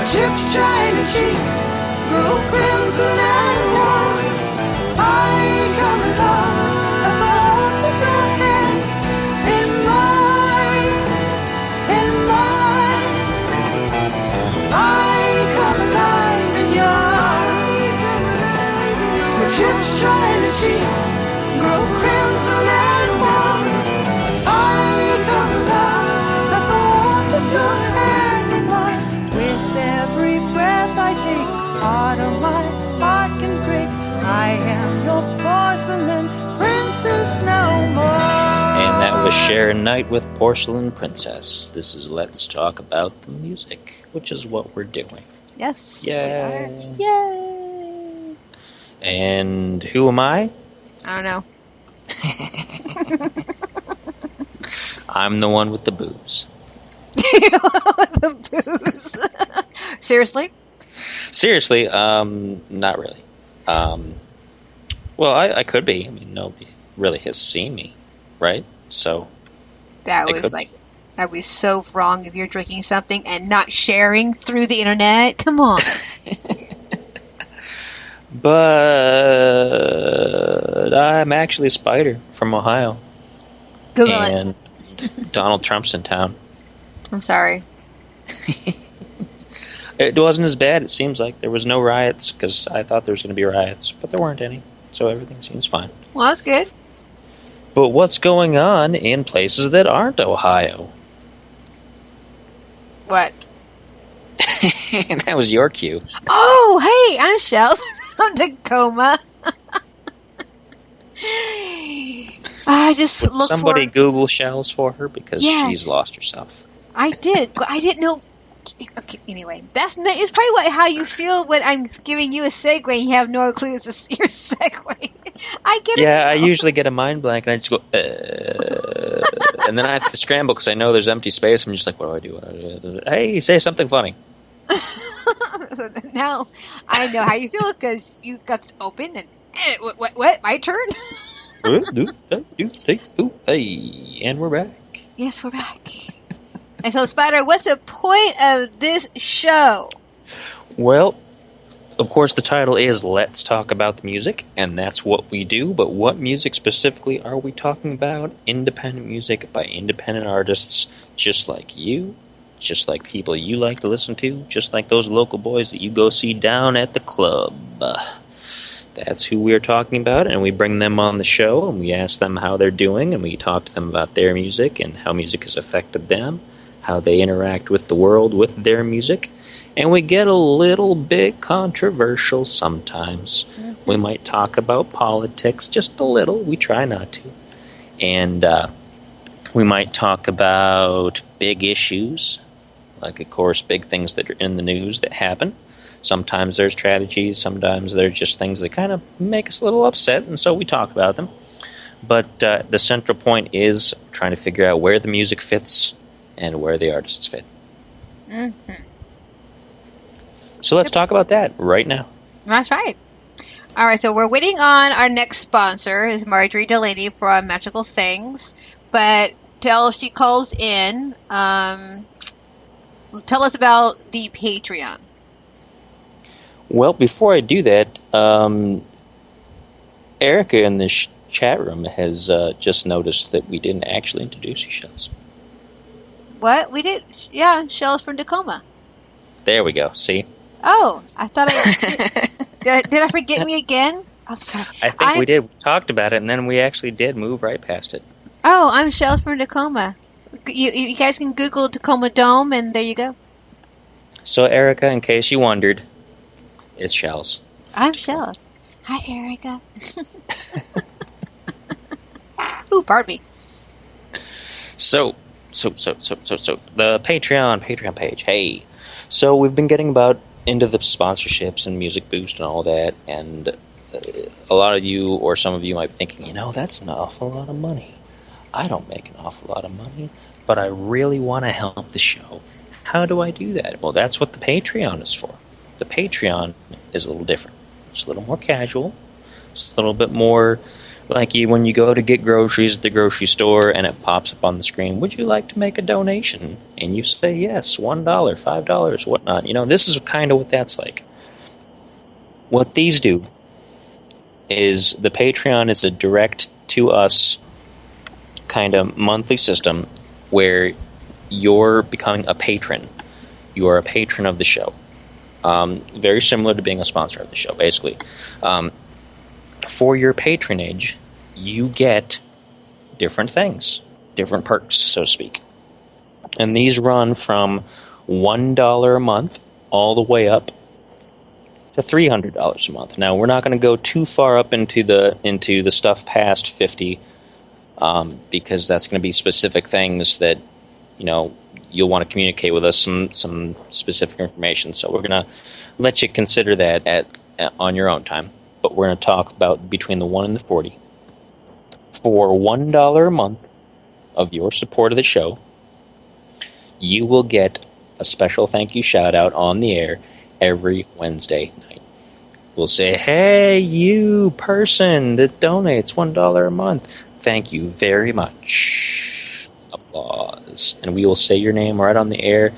chips, shiny cheeks grow crimson and warm. I come alive at the hope of your hand in mine, in mine. I come alive in yours. Your chips, shiny cheeks grow crimson and warm. I come alive at the hope of your hand in mine. With every breath I take, part of my heart can break. I am your porcelain princess no more. And that was Sharon Knight with Porcelain Princess. This is Let's Talk About the Music, which is what we're doing. Yes. Yay. Yay. And who am I? I don't know. I'm the one with the booze. The booze. Seriously? Seriously, not really. Well, I could be. I mean, nobody really has seen me, right? So That'd be so wrong if you're drinking something and not sharing through the internet. Come on. But I'm actually a spider from Ohio. Google and Donald Trump's in town. I'm sorry. It wasn't as bad, it seems like. There was no riots, because I thought there was going to be riots, but there weren't any. So everything seems fine. Well, that's good. But what's going on in places that aren't Ohio? What? That was your cue. Oh, hey, I'm Shell from Tacoma. I just Would look somebody Google shells for her, because she's lost herself. I did. I didn't know. Okay, anyway, it's probably how you feel when I'm giving you a segue and you have no clue it's your segue. I get it. Yeah, I usually get a mind blank and I just go, and then I have to scramble because I know there's empty space. I'm just like, what do I do? Hey, say something funny. Now I know how you feel because you got to open and what? My turn? Hey, and we're back. Yes, we're back. And so, Spider, what's the point of this show? Well, of course, the title is Let's Talk About the Music, and that's what we do. But what music specifically are we talking about? Independent music by independent artists just like you, just like people you like to listen to, just like those local boys that you go see down at the club. That's who we're talking about, and we bring them on the show, and we ask them how they're doing, and we talk to them about their music and how music has affected them, how they interact with the world with their music, and we get a little bit controversial sometimes. Mm-hmm. We might talk about politics just a little. We try not to. And we might talk about big issues, like, of course, big things that are in the news that happen. Sometimes there's tragedies, sometimes there's just things that kind of make us a little upset, and so we talk about them. But the central point is trying to figure out where the music fits and where the artists fit. Mm-hmm. So let's talk about that right now. That's right. All right, so we're waiting on our next sponsor, is Marjorie Delaney from Magical Things. But till she calls in, tell us about the Patreon. Well, before I do that, Erica in the chat room has just noticed that we didn't actually introduce you, Shells. What? We did? Yeah, Shells from Tacoma. There we go. See? Oh, I thought did I forget me again? I'm sorry. I think we did. We talked about it, and then we actually did move right past it. Oh, I'm Shells from Tacoma. You guys can Google Tacoma Dome, and there you go. So, Erica, in case you wondered, is Shells. I'm Shells. Hi, Erica. Ooh, pardon me. So the Patreon page. Hey, so we've been getting into the sponsorships and Music Boost and all that, and a lot of you or some of you might be thinking, that's an awful lot of money. I don't make an awful lot of money, but I really want to help the show. How do I do that? Well, that's what the Patreon is for. The Patreon is a little different. It's a little more casual. It's a little bit more Like when you go to get groceries at the grocery store and it pops up on the screen, would you like to make a donation? And you say yes, $1, $5, whatnot. This is kind of what that's like. What these do is the Patreon is a direct to us kind of monthly system where you're becoming a patron. You are a patron of the show. Very similar to being a sponsor of the show, basically. For your patronage, you get different things, different perks, so to speak. And these run from $1 a month all the way up to $300 a month. Now, we're not going to go too far up into the stuff past 50, because that's going to be specific things that you'll want to communicate with us some specific information. So we're going to let you consider that on your own time. But we're going to talk about between the 1 and the 40. For $1 a month of your support of the show, you will get a special thank you shout out on the air every Wednesday night. We'll say, hey, you person that donates $1 a month, thank you very much. Applause. And we will say your name right on the air.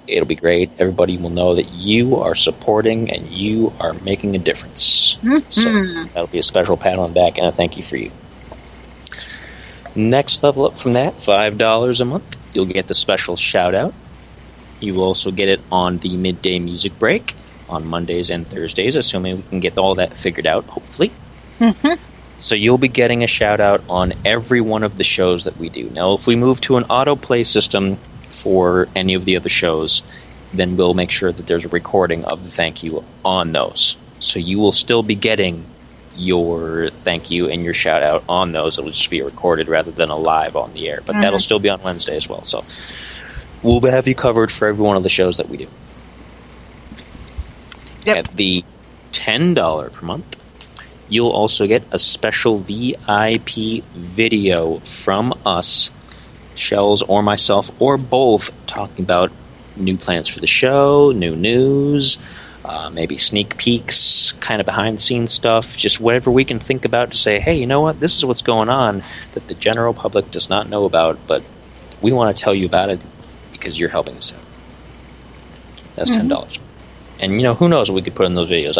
It'll be great. Everybody will know that you are supporting and you are making a difference. Mm-hmm. So that'll be a special pat on the back and a thank you for you. Next level up from that, $5 a month, you'll get the special shout out. You will also get it on the midday music break on Mondays and Thursdays, assuming we can get all that figured out, hopefully. Mm-hmm. So you'll be getting a shout out on every one of the shows that we do. Now, if we move to an autoplay system for any of the other shows, then we'll make sure that there's a recording of the thank you on those. So you will still be getting your thank you and your shout out on those. It'll just be recorded rather than a live on the air. But that'll still be on Wednesday as well. So we'll have you covered for every one of the shows that we do. Yep. At the $10 per month, you'll also get a special VIP video from us, Shells or myself, or both, talking about new plans for the show, new news, maybe sneak peeks, kind of behind-the-scenes stuff, just whatever we can think about to say, hey, you know what, this is what's going on that the general public does not know about, but we want to tell you about it because you're helping us out. That's $10. And, who knows what we could put in those videos.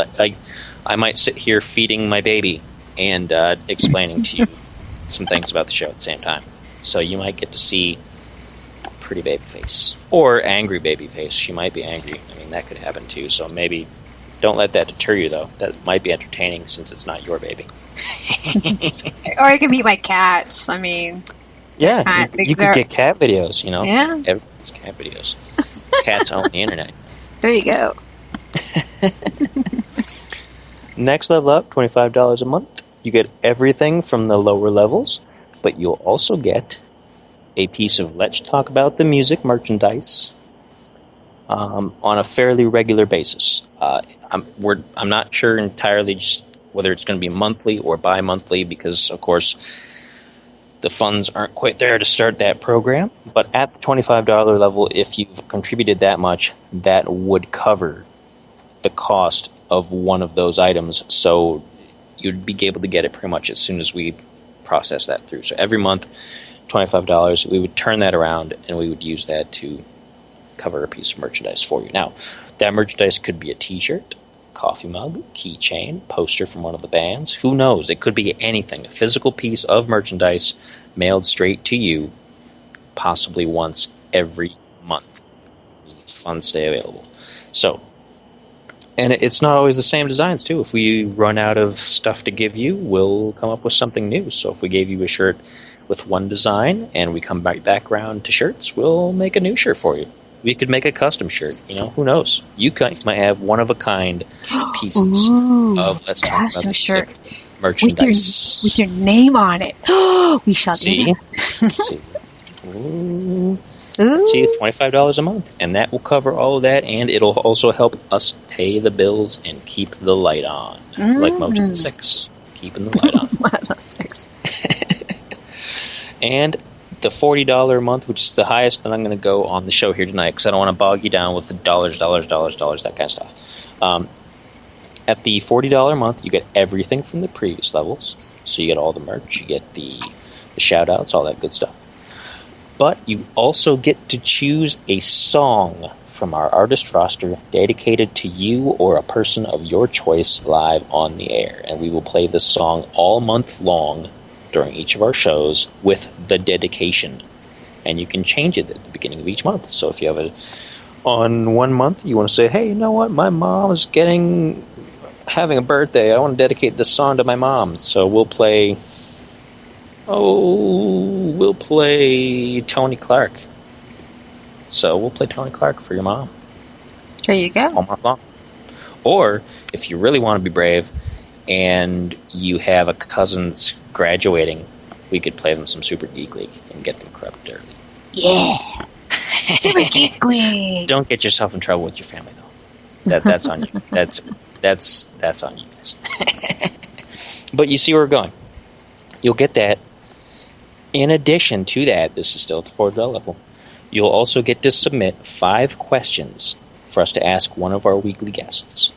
I might sit here feeding my baby and explaining to you some things about the show at the same time. So you might get to see a pretty baby face. Or angry baby face. She might be angry. I mean, that could happen too. So maybe don't let that deter you, though. That might be entertaining since it's not your baby. Or it could be my cats. I mean... Yeah, you could get cat videos, Yeah. Everyone's cat videos. Cats own the internet. There you go. Next level up, $25 a month. You get everything from the lower levels, but you'll also get a piece of Let's Talk About the Music merchandise on a fairly regular basis. I'm not sure entirely just whether it's going to be monthly or bi-monthly because, of course, the funds aren't quite there to start that program. But at the $25 level, if you've contributed that much, that would cover the cost of one of those items. So you'd be able to get it pretty much as soon as we process that through. So every month, $25, we would turn that around and we would use that to cover a piece of merchandise for you. Now, that merchandise could be a t-shirt, coffee mug, keychain, poster from one of the bands. Who knows? It could be anything. A physical piece of merchandise mailed straight to you, possibly once every month. Funds stay available. So, and it's not always the same designs, too. If we run out of stuff to give you, we'll come up with something new. So if we gave you a shirt with one design and we come right back around to shirts, we'll make a new shirt for you. We could make a custom shirt. Who knows? You might have one-of-a-kind pieces of Let's Talk About the shirt merchandise. With your name on it. We shall do that. See? Ooh. See, it's $25 a month, and that will cover all of that, and it'll also help us pay the bills and keep the light on, like Mojo 6, keeping the light on. Mojo 6. And the $40 a month, which is the highest that I'm going to go on the show here tonight, because I don't want to bog you down with the dollars, that kind of stuff. At the $40 a month, you get everything from the previous levels, So you get all the merch, you get the shout-outs, all that good stuff. But you also get to choose a song from our artist roster dedicated to you or a person of your choice live on the air. And we will play this song all month long during each of our shows with the dedication. And you can change it at the beginning of each month. So if you have on one month you want to say, hey, you know what, my mom is having a birthday, I want to dedicate this song to my mom. So we'll play Tony Clark. So we'll play Tony Clark for your mom. There you go. All month long. Or if you really want to be brave and you have a cousin's graduating, we could play them some Super Geek League and get them corrupted early. Yeah. Super Geek League. Don't get yourself in trouble with your family, though. That's on you. That's on you guys. But you see where we're going. You'll get that. In addition to that, this is still at the $4 level, you'll also get to submit 5 questions for us to ask one of our weekly guests.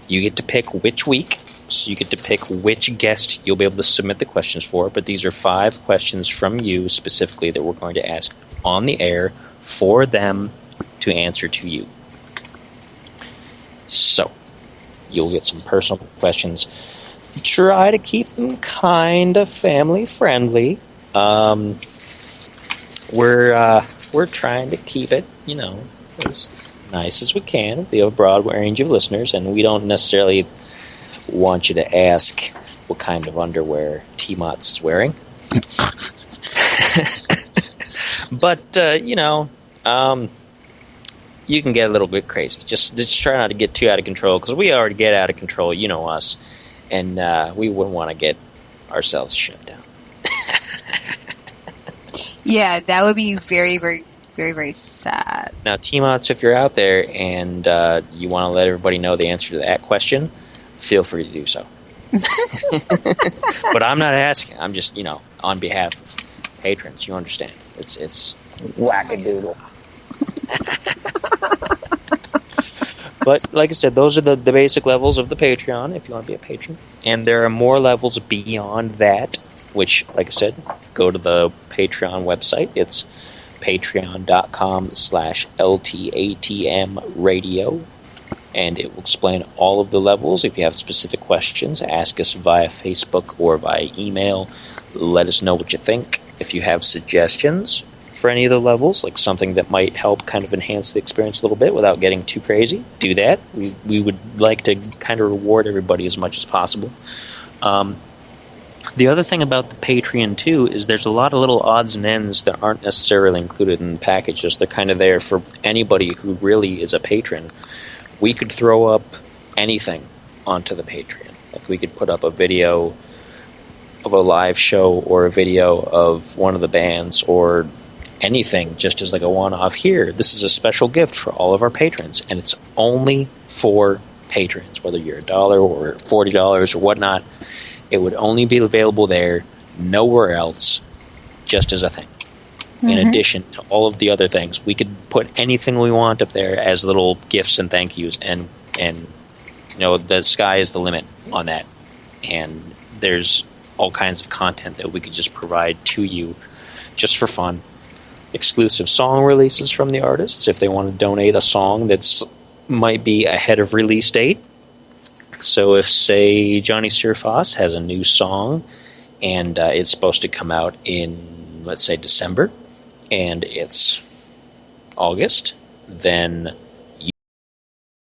You get to pick which week, so you get to pick which guest you'll be able to submit the questions for, but these are 5 questions from you specifically that we're going to ask on the air for them to answer to you. So, you'll get some personal questions. Try to keep them kind of family friendly. We're trying to keep it, as nice as we can. We have a broad range of listeners, and we don't necessarily want you to ask what kind of underwear T-Mots is wearing. But, you can get a little bit crazy. Just try not to get too out of control, because we already get out of control, you know us, and we wouldn't want to get ourselves shut down. Yeah, that would be very, very, very, very sad. Now, T-Mots, if you're out there and you want to let everybody know the answer to that question, feel free to do so. But I'm not asking. I'm just, on behalf of patrons, you understand. It's wackadoodle. But, like I said, those are the basic levels of the Patreon, if you want to be a patron. And there are more levels beyond that, which, like I said, go to the Patreon website. It's patreon.com/LTATM radio. And it will explain all of the levels. If you have specific questions, ask us via Facebook or via email. Let us know what you think. If you have suggestions for any of the levels, like something that might help kind of enhance the experience a little bit without getting too crazy, do that. We would like to kind of reward everybody as much as possible. The other thing about the Patreon, too, is there's a lot of little odds and ends that aren't necessarily included in the packages. They're kind of there for anybody who really is a patron. We could throw up anything onto the Patreon. Like, we could put up a video of a live show or a video of one of the bands or anything just as like a one-off. Here, this is a special gift for all of our patrons, and it's only for patrons, whether you're $1 or $40 or whatnot. It would only be available there, nowhere else, just as a thing. Mm-hmm. In addition to all of the other things, we could put anything we want up there as little gifts and thank yous, and the sky is the limit on that. And there's all kinds of content that we could just provide to you just for fun. Exclusive song releases from the artists if they want to donate a song that's might be ahead of release date. So if, say, Johnny Sirfoss has a new song and it's supposed to come out in, let's say, December, and it's August, then